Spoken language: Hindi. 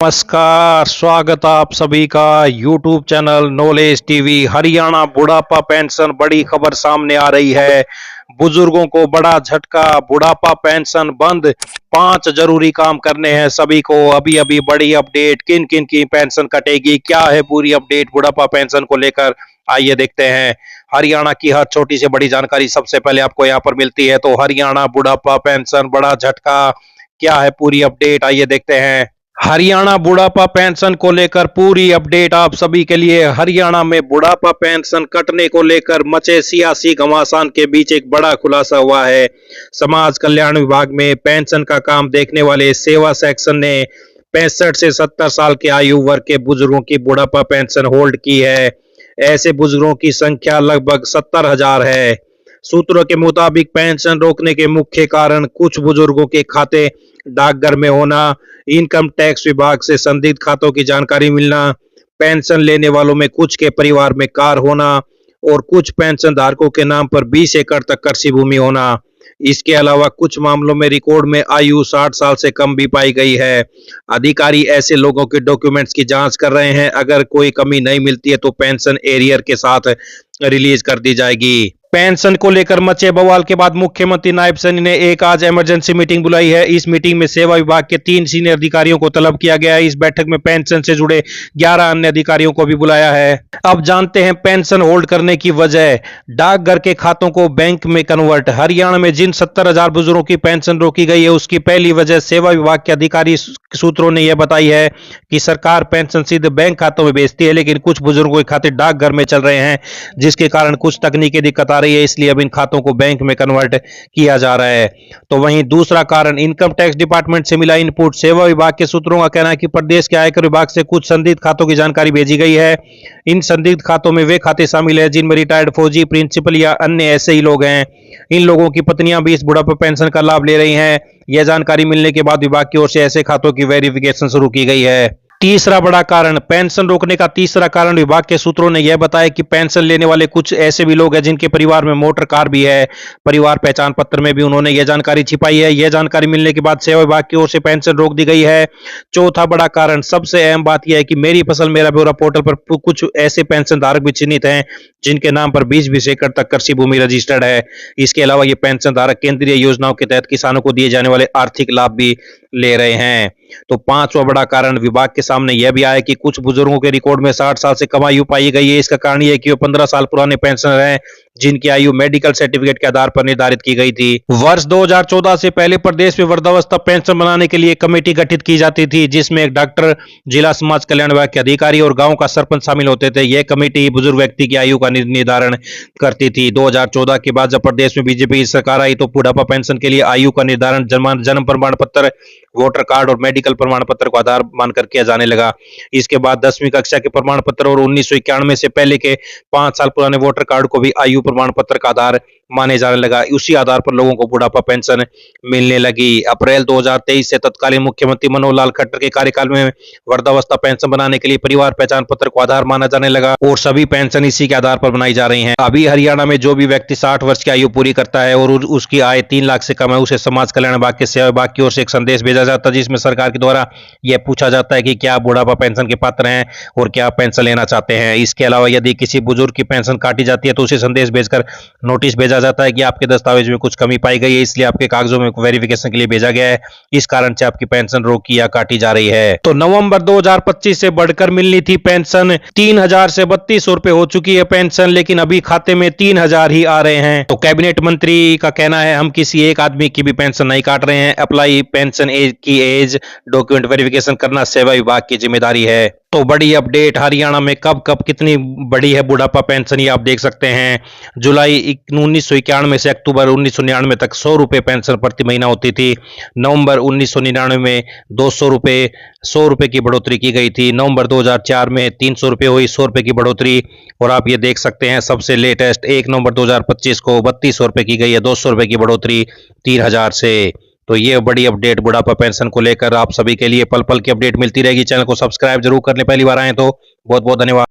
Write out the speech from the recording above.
नमस्कार, स्वागत आप सभी का YouTube channel knowledge TV. Haryana बुढ़ापा पेंशन बड़ी खबर सामने आ रही है। बुजुर्गों को बड़ा झटका, बुढ़ापा पेंशन बंद, 5 जरूरी काम करने हैं सभी को। अभी अभी बड़ी अपडेट, किन किन की पेंशन कटेगी, क्या है पूरी अपडेट बुढ़ापा पेंशन को लेकर, आइए देखते हैं। हरियाणा की हर छोटी से बड़ी जानकारी सबसे पहले आपको यहाँ पर मिलती है। तो हरियाणा बुढ़ापा पेंशन बड़ा झटका, क्या है पूरी अपडेट, आइए देखते हैं। हरियाणा बुढ़ापा पेंशन को लेकर पूरी अपडेट आप सभी के लिए। हरियाणा में बुढ़ापा पेंशन कटने को लेकर मचे सियासी घमासान के बीच एक बड़ा खुलासा हुआ है। समाज कल्याण विभाग में पेंशन का काम देखने वाले सेवा सेक्शन ने 65 से 70 साल के आयु वर्ग के बुजुर्गों की बुढ़ापा पेंशन होल्ड की है। ऐसे बुजुर्गों की संख्या लगभग 70,000 है। सूत्रों के मुताबिक पेंशन रोकने के मुख्य कारण कुछ बुजुर्गों के खाते डाकघर में होना, इनकम टैक्स विभाग से संदिग्ध खातों की जानकारी मिलना, पेंशन लेने वालों में कुछ के परिवार में कार होना और कुछ पेंशन धारकों के नाम पर 20 एकड़ तक कृषि भूमि होना। इसके अलावा कुछ मामलों में रिकॉर्ड में आयु 60 साल से कम भी पाई गई है। अधिकारी ऐसे लोगों के डॉक्यूमेंट्स की जांच कर रहे हैं। अगर कोई कमी नहीं मिलती है तो पेंशन एरियर के साथ रिलीज कर दी जाएगी। पेंशन को लेकर मचे बवाल के बाद मुख्यमंत्री नायब सैनी ने एक आज इमरजेंसी मीटिंग बुलाई है। इस मीटिंग में सेवा विभाग के 3 सीनियर अधिकारियों को तलब किया गया है। इस बैठक में पेंशन से जुड़े 11 अन्य अधिकारियों को भी बुलाया है। अब जानते हैं पेंशन होल्ड करने की वजह। डाकघर के खातों को बैंक में कन्वर्ट। हरियाणा में जिन 70,000 बुजुर्गों की पेंशन रोकी गई है उसकी पहली वजह सेवा विभाग के अधिकारी सूत्रों ने यह बताई है कि सरकार पेंशन सीधे बैंक खातों में भेजती है, लेकिन कुछ बुजुर्गों के खाते डाकघर में चल रहे हैं, जिसके कारण कुछ तकनीकी दिक्कत आ रही है। इसलिए अब इन खातों को बैंक में कन्वर्ट किया जा रहा है। तो वहीं दूसरा कारण इनकम टैक्स डिपार्टमेंट से मिला इनपुट। सेवा विभाग के सूत्रों का कहना है कि प्रदेश के आयकर विभाग से कुछ संदिग्ध खातों की जानकारी भेजी गई है। इन संदिग्ध खातों में वे खाते शामिल हैं जिनमें रिटायर्ड फौजी, प्रिंसिपल या अन्य ऐसे ही लोग हैं। इन लोगों की पत्नियां भी इस बुढ़ापा पेंशन का लाभ ले रही हैं। यह जानकारी मिलने के बाद विभाग की ओर से ऐसे खातों की वेरिफिकेशन शुरू की गई है। तीसरा बड़ा कारण, पेंशन रोकने का तीसरा कारण विभाग के सूत्रों ने यह बताया कि पेंशन लेने वाले कुछ ऐसे भी लोग हैं जिनके परिवार में मोटर कार भी है। परिवार पहचान पत्र में भी उन्होंने यह जानकारी छिपाई है। यह जानकारी मिलने के बाद सेवा विभाग की ओर से पेंशन रोक दी गई है। चौथा बड़ा कारण, सबसे अहम बात यह है कि मेरी फसल मेरा ब्यौरा पोर्टल पर कुछ ऐसे पेंशन धारक भी चिन्हित हैं जिनके नाम पर 20-20 एकड़ तक कृषि भूमि रजिस्टर्ड है। इसके अलावा ये पेंशन धारक केंद्रीय योजनाओं के तहत किसानों को दिए जाने वाले आर्थिक लाभ भी ले रहे हैं। तो पांचवा बड़ा कारण विभाग के सामने यह भी आया कि कुछ बुजुर्गों के रिकॉर्ड में 60 साल से कम आयु पाई गई है। इसका कारण यह है कि वो 15 साल पुराने पेंशनर हैं जिनकी आयु मेडिकल सर्टिफिकेट के आधार पर निर्धारित की गई थी। वर्ष 2014 से पहले प्रदेश में वृद्धावस्था पेंशन बनाने के लिए कमेटी गठित की जाती थी, जिसमें एक डॉक्टर, जिला समाज कल्याण विभाग के अधिकारी और गांव का सरपंच शामिल होते थे। यह कमेटी बुजुर्ग व्यक्ति की आयु का निर्धारण करती थी। 2014 के बाद जब प्रदेश में बीजेपी की सरकार आई तो बुढ़ापा पेंशन के लिए आयु का निर्धारण जन्म प्रमाण पत्र, वोटर कार्ड और मेडिकल प्रमाण पत्र को आधार मानकर किया जाने लगा। इसके बाद 10वीं कक्षा के प्रमाण पत्र और 1991 से पहले के 5 साल पुराने वोटर कार्ड को भी आयु प्रमाण पत्र का आधार माने जाने लगा। उसी आधार पर लोगों को बुढ़ापा पेंशन मिलने लगी। अप्रैल 2023 से तत्कालीन मुख्यमंत्री मनोहर लाल खट्टर के कार्यकाल में वृद्धावस्था पेंशन बनाने के लिए परिवार पहचान पत्र को आधार माना जाने लगा और सभी पेंशन इसी के आधार पर बनाई जा रही हैं। अभी हरियाणा में जो भी व्यक्ति 60 वर्ष की आयु पूरी करता है और उसकी आय 3 लाख से कम है, उसे समाज कल्याण विभाग के सेवा विभाग की ओर से एक संदेश भेजा जाता है, जिसमें सरकार के द्वारा यह पूछा जाता है कि क्या बुढ़ापा पेंशन के पात्र हैं और क्या पेंशन लेना चाहते हैं। इसके अलावा यदि किसी बुजुर्ग की पेंशन काटी जाती है तो उसे संदेश भेजकर नोटिस भेजा जाता है कि आपके दस्तावेज में कुछ कमी पाई गई है, इसलिए आपके कागजों में वेरिफिकेशन के लिए भेजा गया है। इस कारण से आपकी पेंशन रोकी या काटी जा रही है। तो नवंबर 2025 से बढ़कर मिलनी थी पेंशन, 3,000 से 3200 रुपए हो चुकी है पेंशन, लेकिन अभी खाते में 3,000 ही आ रहे हैं। तो कैबिनेट मंत्री का कहना है हम किसी एक आदमी की भी पेंशन नहीं काट रहे हैं। अप्लाई पेंशन की एज डॉक्यूमेंट वेरिफिकेशन करना सेवा विभाग की जिम्मेदारी है। तो बड़ी अपडेट, हरियाणा में कब कब कितनी बड़ी है बुढ़ापा पेंशन ये आप देख सकते हैं। जुलाई 1991 से अक्टूबर 1999 तक 100 रुपए पेंशन प्रति महीना होती थी। नवंबर 1999 में 200 रुपए 100 रुपए की बढ़ोतरी की गई थी। नवंबर 2004 में 300 रुपए हुई, 100 रुपए की बढ़ोतरी। और आप ये देख सकते हैं सबसे लेटेस्ट 1 नवंबर 2025 को 3200 रुपए की गई है, 200 रुपए की बढ़ोतरी 3,000 से। तो ये बड़ी अपडेट बुढ़ापा पेंशन को लेकर आप सभी के लिए पल पल की अपडेट मिलती रहेगी। चैनल को सब्सक्राइब जरूर कर लें, पहली बार आए तो बहुत बहुत धन्यवाद।